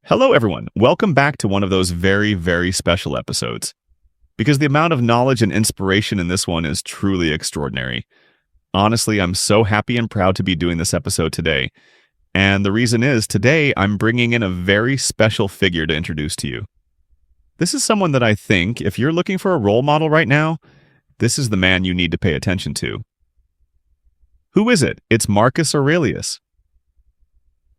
Hello, everyone. Welcome back to one of those very, very special episodes. Because the amount of knowledge and inspiration in this one is truly extraordinary. Honestly, I'm so happy and proud to be doing this episode today. And the reason is, today I'm bringing in a very special figure to introduce to you. This is someone that I think, if you're looking for a role model right now, this is the man you need to pay attention to. Who is it? It's Marcus Aurelius.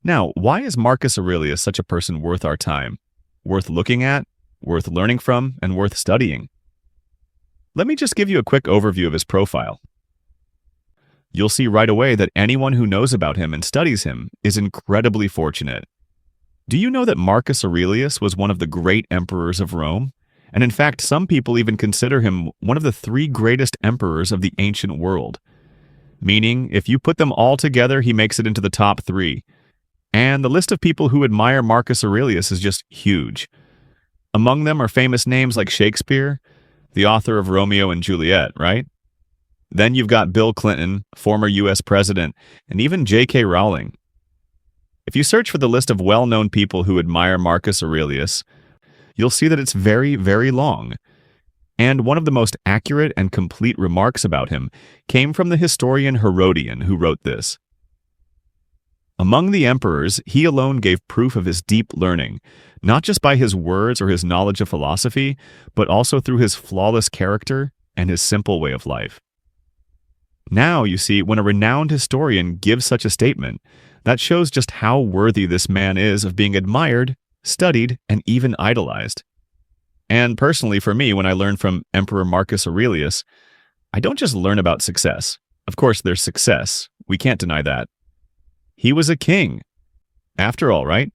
Now, why is Marcus Aurelius such a person worth our time, worth looking at, worth learning from, and worth studying? Let me just give you a quick overview of his profile. You'll see right away that anyone who knows about him and studies him is incredibly fortunate. Do you know that Marcus Aurelius was one of the great emperors of Rome? And in fact, some people even consider him one of the three greatest emperors of the ancient world. Meaning, if you put them all together, he makes it into the top three. And the list of people who admire Marcus Aurelius is just huge. Among them are famous names like Shakespeare, the author of Romeo and Juliet, right? Then you've got Bill Clinton, former US president, and even J.K. Rowling. If you search for the list of well-known people who admire Marcus Aurelius, you'll see that it's very, very long. And one of the most accurate and complete remarks about him came from the historian Herodian, who wrote this. Among the emperors, he alone gave proof of his deep learning, not just by his words or his knowledge of philosophy, but also through his flawless character and his simple way of life. Now, you see, when a renowned historian gives such a statement, that shows just how worthy this man is of being admired, studied, and even idolized. And personally, for me, when I learn from Emperor Marcus Aurelius, I don't just learn about success. Of course, there's success. We can't deny that. He was a king, after all, right?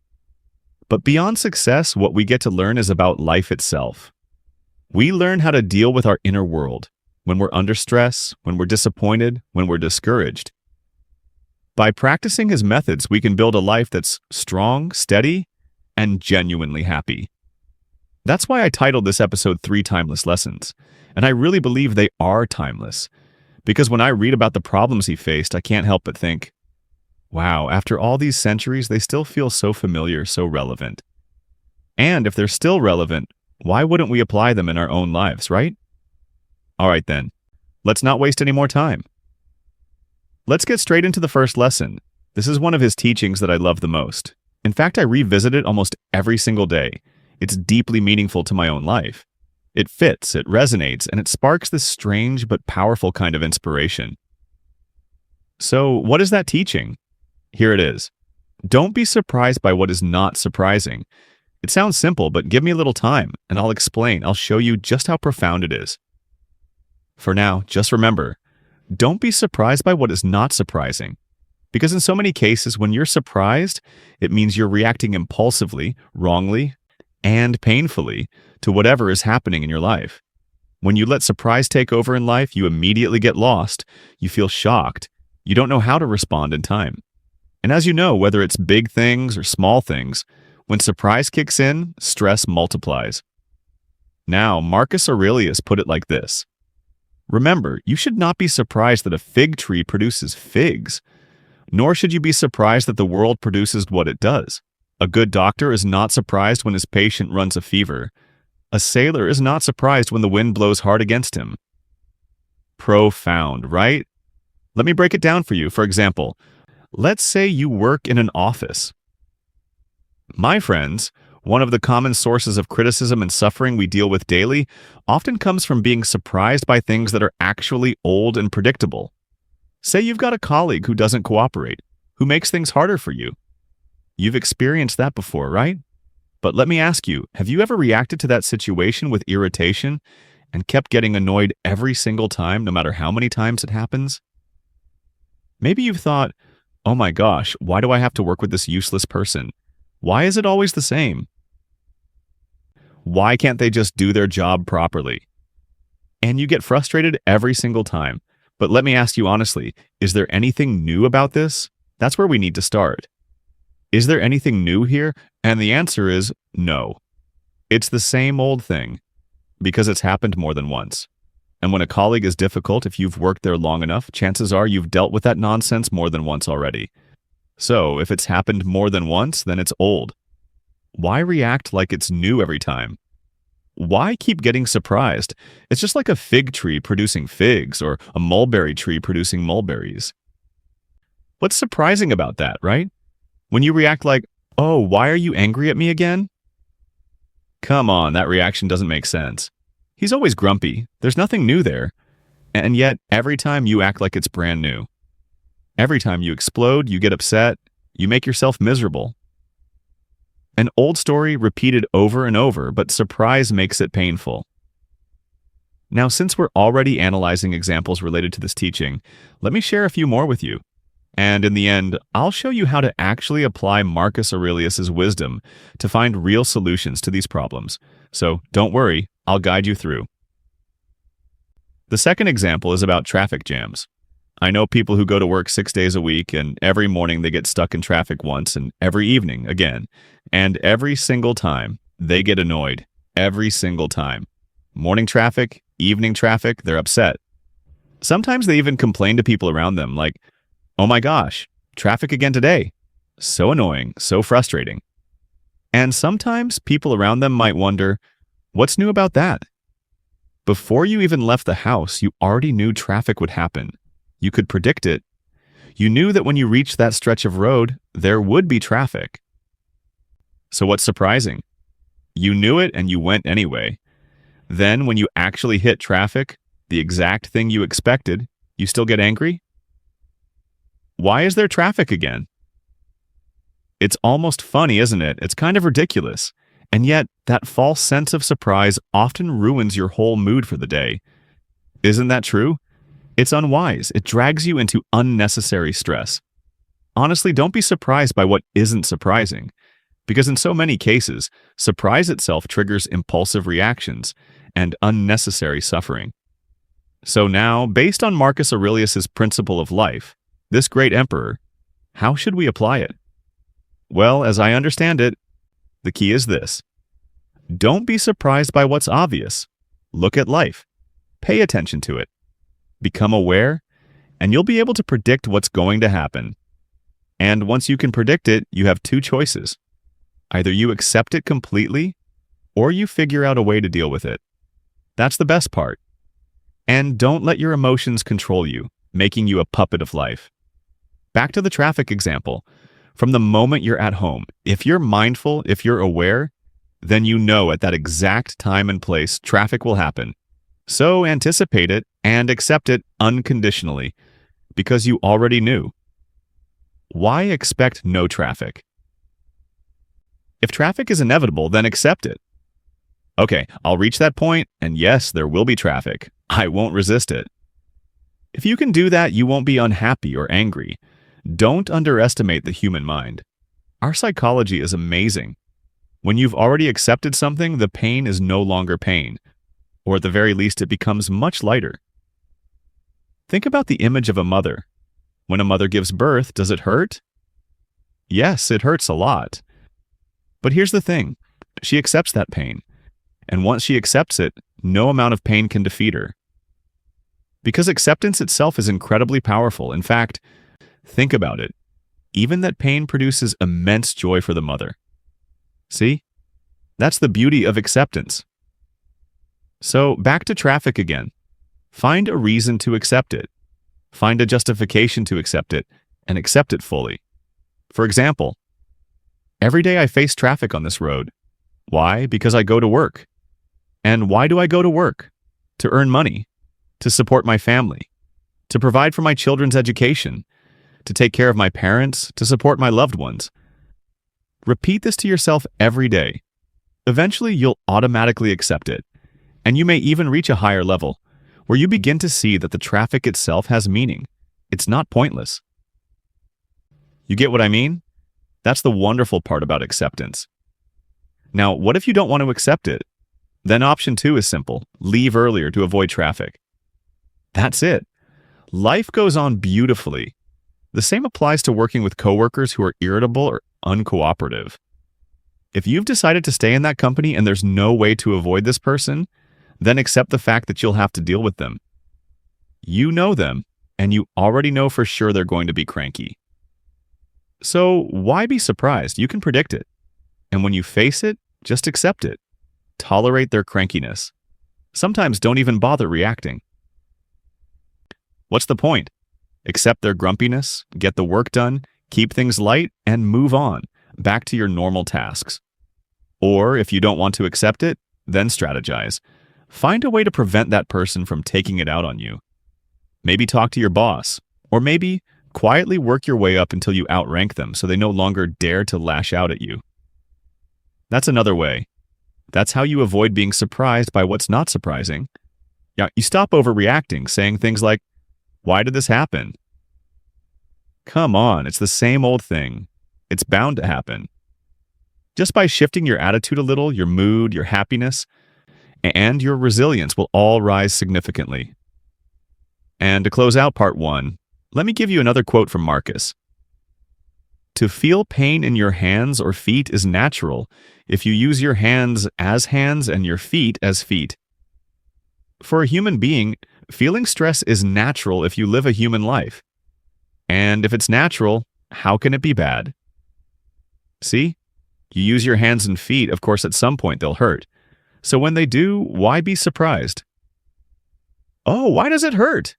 But beyond success, what we get to learn is about life itself. We learn how to deal with our inner world, when we're under stress, when we're disappointed, when we're discouraged. By practicing his methods, we can build a life that's strong, steady, and genuinely happy. That's why I titled this episode 3 Timeless Lessons, and I really believe they are timeless. Because when I read about the problems he faced, I can't help but think, wow, after all these centuries, they still feel so familiar, so relevant. And if they're still relevant, why wouldn't we apply them in our own lives, right? All right then, let's not waste any more time. Let's get straight into the first lesson. This is one of his teachings that I love the most. In fact, I revisit it almost every single day. It's deeply meaningful to my own life. It fits, it resonates, and it sparks this strange but powerful kind of inspiration. So, what is that teaching? Here it is. Don't be surprised by what is not surprising. It sounds simple, but give me a little time, and I'll explain. I'll show you just how profound it is. For now, just remember, don't be surprised by what is not surprising. Because in so many cases, when you're surprised, it means you're reacting impulsively, wrongly, and painfully to whatever is happening in your life. When you let surprise take over in life, you immediately get lost. You feel shocked. You don't know how to respond in time. And as you know, whether it's big things or small things, when surprise kicks in, stress multiplies. Now, Marcus Aurelius put it like this. Remember, you should not be surprised that a fig tree produces figs, nor should you be surprised that the world produces what it does. A good doctor is not surprised when his patient runs a fever. A sailor is not surprised when the wind blows hard against him. Profound, right? Let me break it down for you. For example, let's say you work in an office. My friends, one of the common sources of criticism and suffering we deal with daily often comes from being surprised by things that are actually old and predictable. Say you've got a colleague who doesn't cooperate, who makes things harder for you. You've experienced that before, right? But let me ask you, have you ever reacted to that situation with irritation and kept getting annoyed every single time, no matter how many times it happens? Maybe you've thought, oh my gosh, why do I have to work with this useless person? Why is it always the same? Why can't they just do their job properly? And you get frustrated every single time. But let me ask you honestly, is there anything new about this? That's where we need to start. Is there anything new here? And the answer is no. It's the same old thing, because it's happened more than once. And when a colleague is difficult, if you've worked there long enough, chances are you've dealt with that nonsense more than once already. So, if it's happened more than once, then it's old. Why react like it's new every time? Why keep getting surprised? It's just like a fig tree producing figs or a mulberry tree producing mulberries. What's surprising about that, right? When you react like, oh, why are you angry at me again? Come on, that reaction doesn't make sense. He's always grumpy. There's nothing new there. And yet, every time you act like it's brand new. Every time you explode, you get upset, you make yourself miserable. An old story repeated over and over, but surprise makes it painful. Now, since we're already analyzing examples related to this teaching, let me share a few more with you. And in the end, I'll show you how to actually apply Marcus Aurelius's wisdom to find real solutions to these problems. So don't worry, I'll guide you through. The second example is about traffic jams. I know people who go to work 6 days a week, and every morning they get stuck in traffic once, and every evening again. And every single time, they get annoyed. Every single time. Morning traffic, evening traffic, they're upset. Sometimes they even complain to people around them, like, oh my gosh, traffic again today. So annoying, so frustrating. And sometimes people around them might wonder, what's new about that? Before you even left the house, you already knew traffic would happen. You could predict it. You knew that when you reached that stretch of road, there would be traffic. So what's surprising? You knew it and you went anyway. Then when you actually hit traffic, the exact thing you expected, you still get angry? Why is there traffic again? It's almost funny, isn't it? It's kind of ridiculous. And yet, that false sense of surprise often ruins your whole mood for the day. Isn't that true? It's unwise. It drags you into unnecessary stress. Honestly, don't be surprised by what isn't surprising, because in so many cases, surprise itself triggers impulsive reactions and unnecessary suffering. So now, based on Marcus Aurelius's principle of life, this great emperor, how should we apply it? Well, as I understand it, the key is this. Don't be surprised by what's obvious. Look at life. Pay attention to it. Become aware, and you'll be able to predict what's going to happen. And once you can predict it, you have two choices. Either you accept it completely, or you figure out a way to deal with it. That's the best part. And don't let your emotions control you, making you a puppet of life. Back to the traffic example. From the moment you're at home, if you're mindful, if you're aware, then you know at that exact time and place traffic will happen. So anticipate it and accept it unconditionally, because you already knew. Why expect no traffic? If traffic is inevitable, then accept it. Okay, I'll reach that point, and yes, there will be traffic. I won't resist it. If you can do that, you won't be unhappy or angry. Don't underestimate the human mind. Our psychology is amazing. When you've already accepted something, the pain is no longer pain, or at the very least, it becomes much lighter. Think about the image of a mother. When a mother gives birth, does it hurt? Yes, it hurts a lot. But here's the thing. She accepts that pain. And once she accepts it, no amount of pain can defeat her. Because acceptance itself is incredibly powerful. In fact, think about it. Even that pain produces immense joy for the mother. See? That's the beauty of acceptance. So back to traffic again. Find a reason to accept it. Find a justification to accept it, and accept it fully. For example, every day I face traffic on this road. Why? Because I go to work. And why do I go to work? To earn money, to support my family, to provide for my children's education, to take care of my parents, to support my loved ones. Repeat this to yourself every day. Eventually, you'll automatically accept it, and you may even reach a higher level, where you begin to see that the traffic itself has meaning. It's not pointless. You get what I mean? That's the wonderful part about acceptance. Now, what if you don't want to accept it? Then option 2 is simple. Leave earlier to avoid traffic. That's it. Life goes on beautifully. The same applies to working with coworkers who are irritable or uncooperative. If you've decided to stay in that company and there's no way to avoid this person, then accept the fact that you'll have to deal with them. You know them, and you already know for sure they're going to be cranky. So why be surprised? You can predict it. And when you face it, just accept it. Tolerate their crankiness. Sometimes don't even bother reacting. What's the point? Accept their grumpiness, get the work done, keep things light, and move on, back to your normal tasks. Or if you don't want to accept it, then strategize. Find a way to prevent that person from taking it out on you. Maybe talk to your boss, or maybe quietly work your way up until you outrank them so they no longer dare to lash out at you. That's another way. That's how you avoid being surprised by what's not surprising. Yeah, you stop overreacting, saying things like, "Why did this happen?" Come on, it's the same old thing. It's bound to happen. Just by shifting your attitude a little, your mood, your happiness, and your resilience will all rise significantly. And to close out part 1, let me give you another quote from Marcus. To feel pain in your hands or feet is natural if you use your hands as hands and your feet as feet. For a human being, feeling stress is natural if you live a human life. And if it's natural, how can it be bad? See? You use your hands and feet, of course at some point they'll hurt. So when they do, why be surprised? Oh, why does it hurt?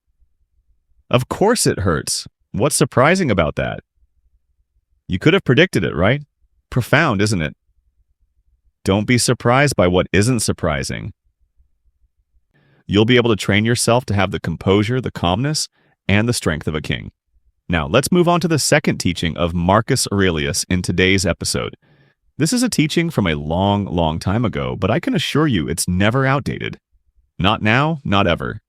Of course it hurts. What's surprising about that? You could have predicted it, right? Profound, isn't it? Don't be surprised by what isn't surprising. You'll be able to train yourself to have the composure, the calmness, and the strength of a king. Now, let's move on to the second teaching of Marcus Aurelius in today's episode. This is a teaching from a long, long time ago, but I can assure you it's never outdated. Not now, not ever.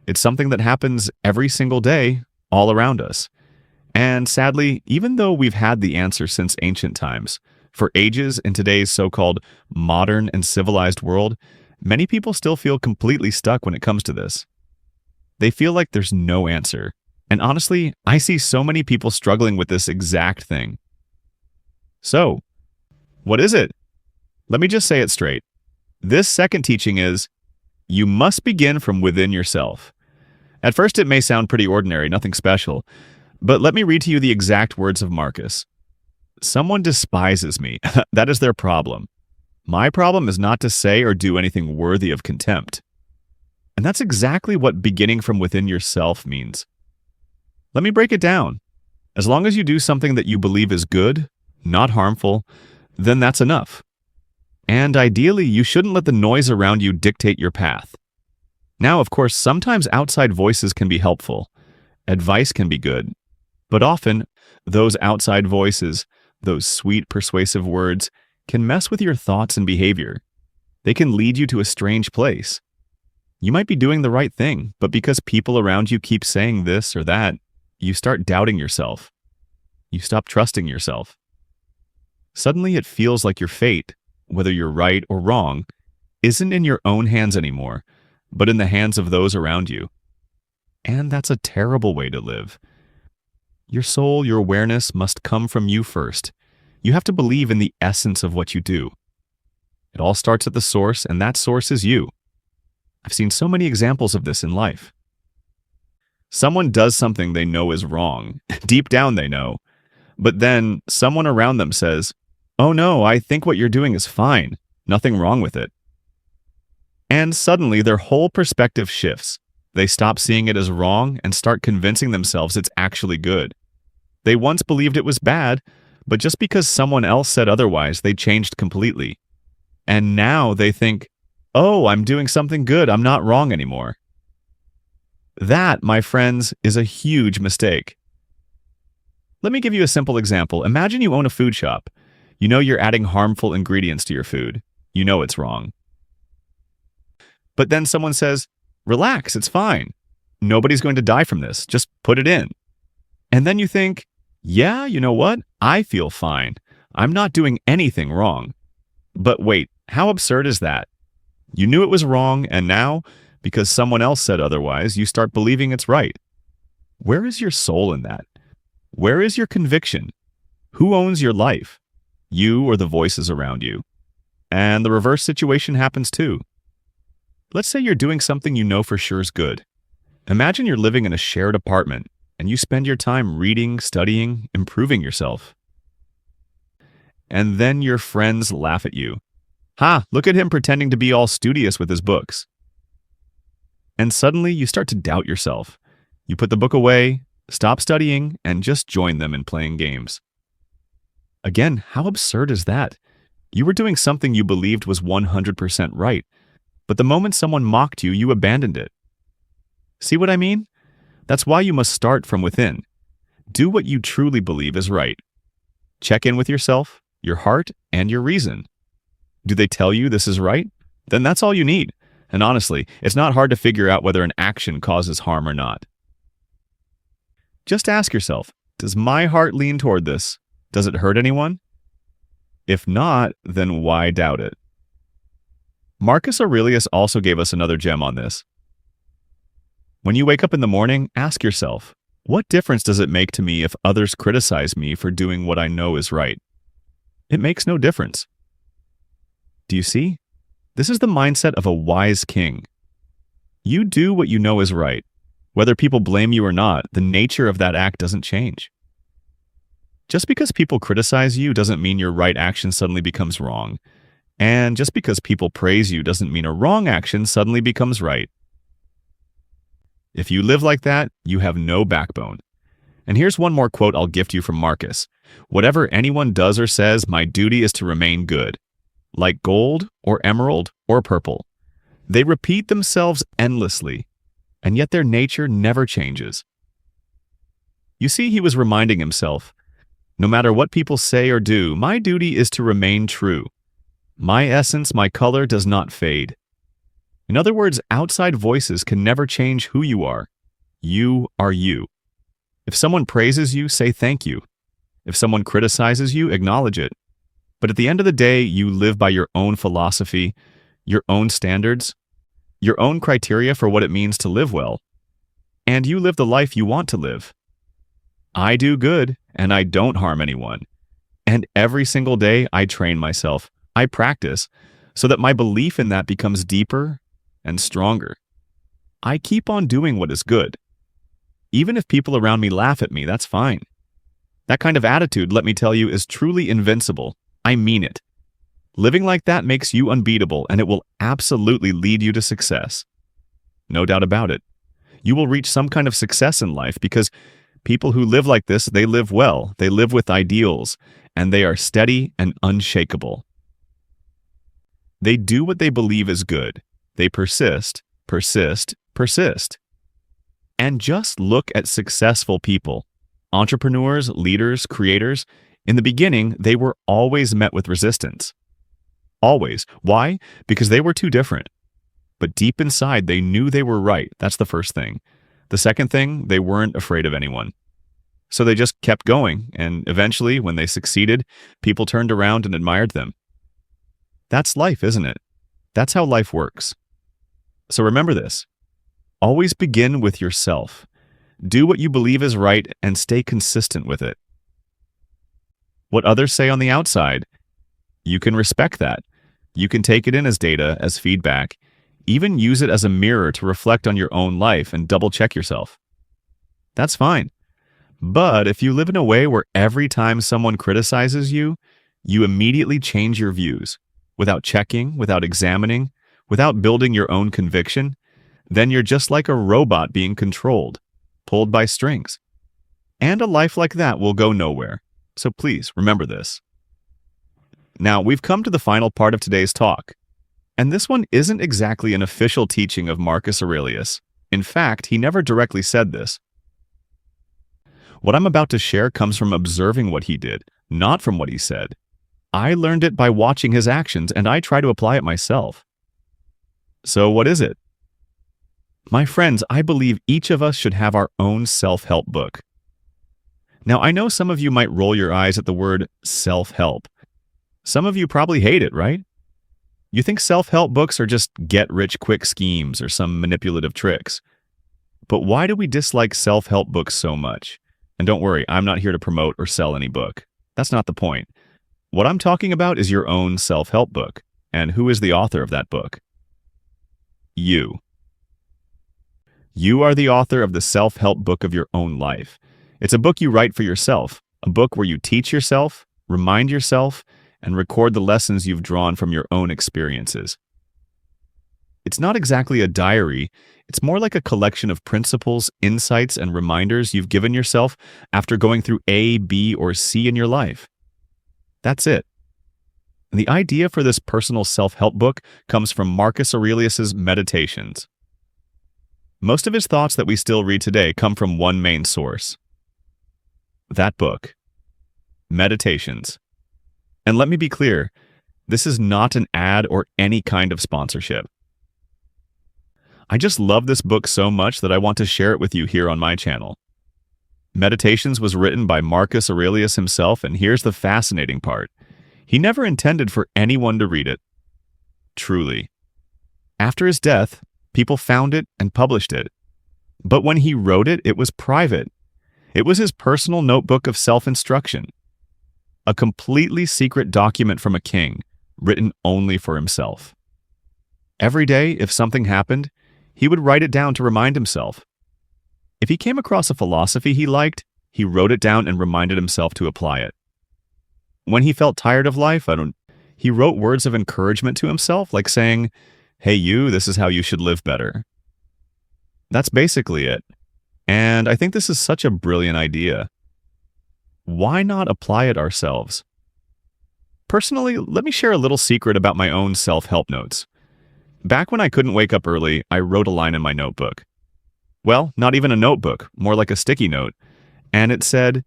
It's something that happens every single day, all around us. And sadly, even though we've had the answer since ancient times, for ages in today's so-called modern and civilized world, many people still feel completely stuck when it comes to this. They feel like there's no answer. And honestly, I see so many people struggling with this exact thing. So, what is it? Let me just say it straight. This second teaching is, you must begin from within yourself. At first it may sound pretty ordinary, nothing special, but let me read to you the exact words of Marcus. Someone despises me. That is their problem. My problem is not to say or do anything worthy of contempt. And that's exactly what beginning from within yourself means. Let me break it down. As long as you do something that you believe is good, not harmful, then that's enough. And ideally, you shouldn't let the noise around you dictate your path. Now, of course, sometimes outside voices can be helpful. Advice can be good. But often, those outside voices, those sweet, persuasive words, can mess with your thoughts and behavior. They can lead you to a strange place. You might be doing the right thing, but because people around you keep saying this or that, you start doubting yourself. You stop trusting yourself. Suddenly it feels like your fate, whether you're right or wrong, isn't in your own hands anymore, but in the hands of those around you. And that's a terrible way to live. Your soul, your awareness must come from you first. You have to believe in the essence of what you do. It all starts at the source, and that source is you. I've seen so many examples of this in life. Someone does something they know is wrong. Deep down they know. But then someone around them says, "Oh no, I think what you're doing is fine. Nothing wrong with it." And suddenly their whole perspective shifts. They stop seeing it as wrong and start convincing themselves it's actually good. They once believed it was bad, but just because someone else said otherwise, they changed completely. And now they think, "Oh, I'm doing something good. I'm not wrong anymore." That, my friends, is a huge mistake. Let me give you a simple example. Imagine you own a food shop. You know you're adding harmful ingredients to your food. You know it's wrong. But then someone says, "Relax, it's fine. Nobody's going to die from this. Just put it in." And then you think, "Yeah, you know what? I feel fine. I'm not doing anything wrong." But wait, how absurd is that? You knew it was wrong, and now, because someone else said otherwise, you start believing it's right. Where is your soul in that? Where is your conviction? Who owns your life? You or the voices around you? And the reverse situation happens too. Let's say you're doing something you know for sure is good. Imagine you're living in a shared apartment, and you spend your time reading, studying, improving yourself. And then your friends laugh at you. Ha, look at him pretending to be all studious with his books. And suddenly you start to doubt yourself. You put the book away, stop studying, and just join them in playing games. Again, how absurd is that? You were doing something you believed was 100% right, but the moment someone mocked you, you abandoned it. See what I mean? That's why you must start from within. Do what you truly believe is right. Check in with yourself, your heart, and your reason. Do they tell you this is right? Then that's all you need. And honestly, it's not hard to figure out whether an action causes harm or not. Just ask yourself, does my heart lean toward this? Does it hurt anyone? If not, then why doubt it? Marcus Aurelius also gave us another gem on this. When you wake up in the morning, ask yourself, what difference does it make to me if others criticize me for doing what I know is right? It makes no difference. Do you see? This is the mindset of a wise king. You do what you know is right. Whether people blame you or not, the nature of that act doesn't change. Just because people criticize you doesn't mean your right action suddenly becomes wrong. And just because people praise you doesn't mean a wrong action suddenly becomes right. If you live like that, you have no backbone. And here's one more quote I'll gift you from Marcus. Whatever anyone does or says, my duty is to remain good. Like gold or emerald or purple. They repeat themselves endlessly, and yet their nature never changes. You see, he was reminding himself, no matter what people say or do, my duty is to remain true. My essence, my color does not fade. In other words, outside voices can never change who you are. You are you. If someone praises you, say thank you. If someone criticizes you, acknowledge it. But at the end of the day, you live by your own philosophy, your own standards, your own criteria for what it means to live well. And you live the life you want to live. I do good, and I don't harm anyone. And every single day, I train myself. I practice, so that my belief in that becomes deeper and stronger. I keep on doing what is good. Even if people around me laugh at me, that's fine. That kind of attitude, let me tell you, is truly invincible. I mean it. Living like that makes you unbeatable, and it will absolutely lead you to success. No doubt about it. You will reach some kind of success in life because people who live like this, they live well, they live with ideals, and they are steady and unshakable. They do what they believe is good. They persist, persist, persist. And just look at successful people, entrepreneurs, leaders, creators. In the beginning, they were always met with resistance. Always. Why? Because they were too different. But deep inside, they knew they were right. That's the first thing. The second thing, they weren't afraid of anyone. So they just kept going, and eventually, when they succeeded, people turned around and admired them. That's life, isn't it? That's how life works. So remember this. Always begin with yourself. Do what you believe is right and stay consistent with it. What others say on the outside, you can respect that. You can take it in as data, as feedback, even use it as a mirror to reflect on your own life and double-check yourself. That's fine. But if you live in a way where every time someone criticizes you, you immediately change your views, without checking, without examining, without building your own conviction, then you're just like a robot being controlled, pulled by strings. And a life like that will go nowhere. So please remember this. Now, we've come to the final part of today's talk. And this one isn't exactly an official teaching of Marcus Aurelius. In fact, he never directly said this. What I'm about to share comes from observing what he did, not from what he said. I learned it by watching his actions, and I try to apply it myself. So what is it? My friends, I believe each of us should have our own self-help book. Now, I know some of you might roll your eyes at the word self-help. Some of you probably hate it, right? You think self-help books are just get-rich-quick schemes or some manipulative tricks. But why do we dislike self-help books so much? And don't worry, I'm not here to promote or sell any book. That's not the point. What I'm talking about is your own self-help book. And who is the author of that book? You. You are the author of the self-help book of your own life. It's a book you write for yourself, a book where you teach yourself, remind yourself, and record the lessons you've drawn from your own experiences. It's not exactly a diary, it's more like a collection of principles, insights, and reminders you've given yourself after going through A, B, or C in your life. That's it. And the idea for this personal self-help book comes from Marcus Aurelius's Meditations. Most of his thoughts that we still read today come from one main source. That book, Meditations. And let me be clear, this is not an ad or any kind of sponsorship. I just love this book so much that I want to share it with you here on my channel. Meditations was written by Marcus Aurelius himself, and here's the fascinating part. He never intended for anyone to read it. Truly. After his death, people found it and published it. But when he wrote it, it was private. It was his personal notebook of self-instruction. A completely secret document from a king, written only for himself. Every day, if something happened, he would write it down to remind himself. If he came across a philosophy he liked, he wrote it down and reminded himself to apply it. When he felt tired of life, he wrote words of encouragement to himself, like saying, "Hey you, this is how you should live better." That's basically it. And I think this is such a brilliant idea. Why not apply it ourselves? Personally, let me share a little secret about my own self-help notes. Back when I couldn't wake up early, I wrote a line in my notebook. Well, not even a notebook, more like a sticky note. And it said,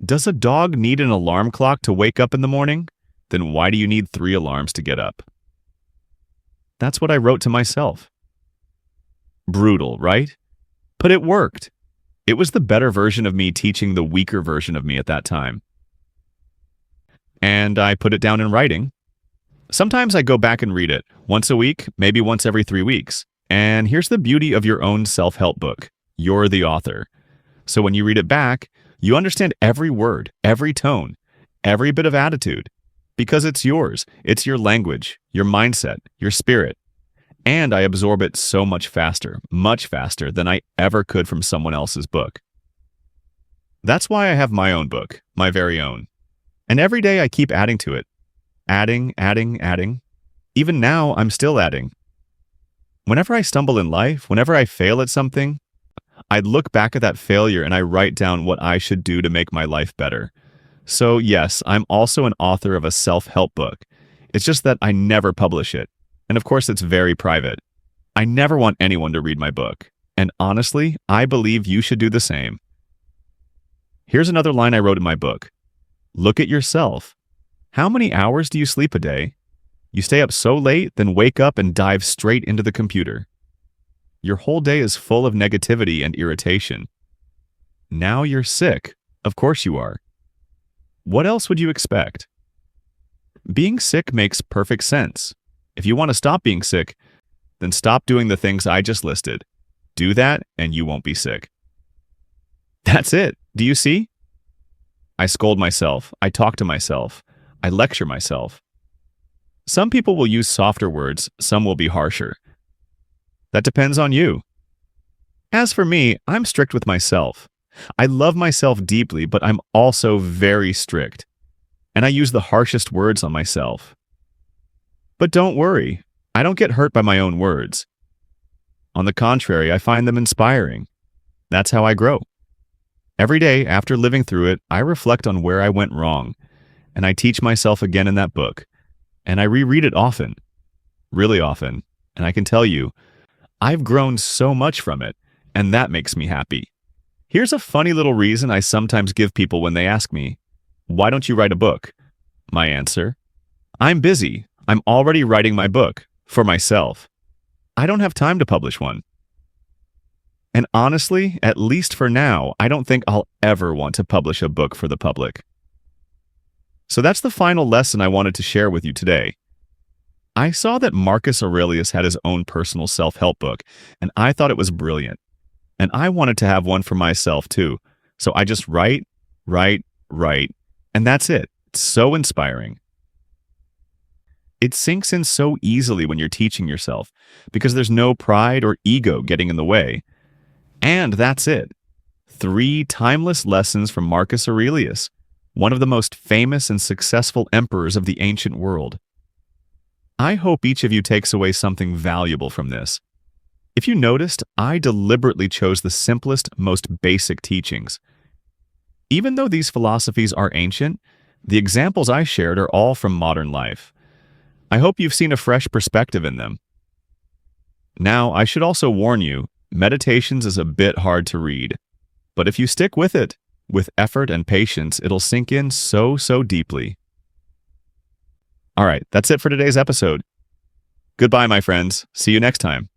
"Does a dog need an alarm clock to wake up in the morning? Then why do you need 3 alarms to get up?" That's what I wrote to myself. Brutal, right? But it worked. It was the better version of me teaching the weaker version of me at that time. And I put it down in writing. Sometimes I go back and read it, once a week, maybe once every 3 weeks. And here's the beauty of your own self-help book. You're the author. So when you read it back, you understand every word, every tone, every bit of attitude. Because it's yours. It's your language, your mindset, your spirit. And I absorb it so much faster than I ever could from someone else's book. That's why I have my own book, my very own. And every day I keep adding to it. Adding. Even now, I'm still adding. Whenever I stumble in life, whenever I fail at something, I look back at that failure and I write down what I should do to make my life better. So yes, I'm also an author of a self-help book. It's just that I never publish it. And of course, it's very private. I never want anyone to read my book. And honestly, I believe you should do the same. Here's another line I wrote in my book. Look at yourself. How many hours do you sleep a day? You stay up so late, then wake up and dive straight into the computer. Your whole day is full of negativity and irritation. Now you're sick. Of course you are. What else would you expect? Being sick makes perfect sense. If you want to stop being sick, then stop doing the things I just listed. Do that and you won't be sick. That's it. Do you see? I scold myself. I talk to myself. I lecture myself. Some people will use softer words, some will be harsher. That depends on you. As for me, I'm strict with myself. I love myself deeply, but I'm also very strict. And I use the harshest words on myself. But don't worry, I don't get hurt by my own words. On the contrary, I find them inspiring. That's how I grow. Every day, after living through it, I reflect on where I went wrong, and I teach myself again in that book. And I reread it often, really often, and I can tell you, I've grown so much from it, and that makes me happy. Here's a funny little reason I sometimes give people when they ask me, "Why don't you write a book?" My answer, I'm busy. I'm already writing my book, for myself. I don't have time to publish one. And honestly, at least for now, I don't think I'll ever want to publish a book for the public. So that's the final lesson I wanted to share with you today. I saw that Marcus Aurelius had his own personal self-help book, and I thought it was brilliant. And I wanted to have one for myself too. So I just write, and that's it. It's so inspiring. It sinks in so easily when you're teaching yourself because there's no pride or ego getting in the way. And that's it. 3 timeless lessons from Marcus Aurelius. one of the most famous and successful emperors of the ancient world. I hope each of you takes away something valuable from this. If you noticed, I deliberately chose the simplest, most basic teachings. Even though these philosophies are ancient, the examples I shared are all from modern life. I hope you've seen a fresh perspective in them. Now, I should also warn you, Meditations is a bit hard to read, but if you stick with it, with effort and patience, it'll sink in so deeply. All right, that's it for today's episode. Goodbye, my friends. See you next time.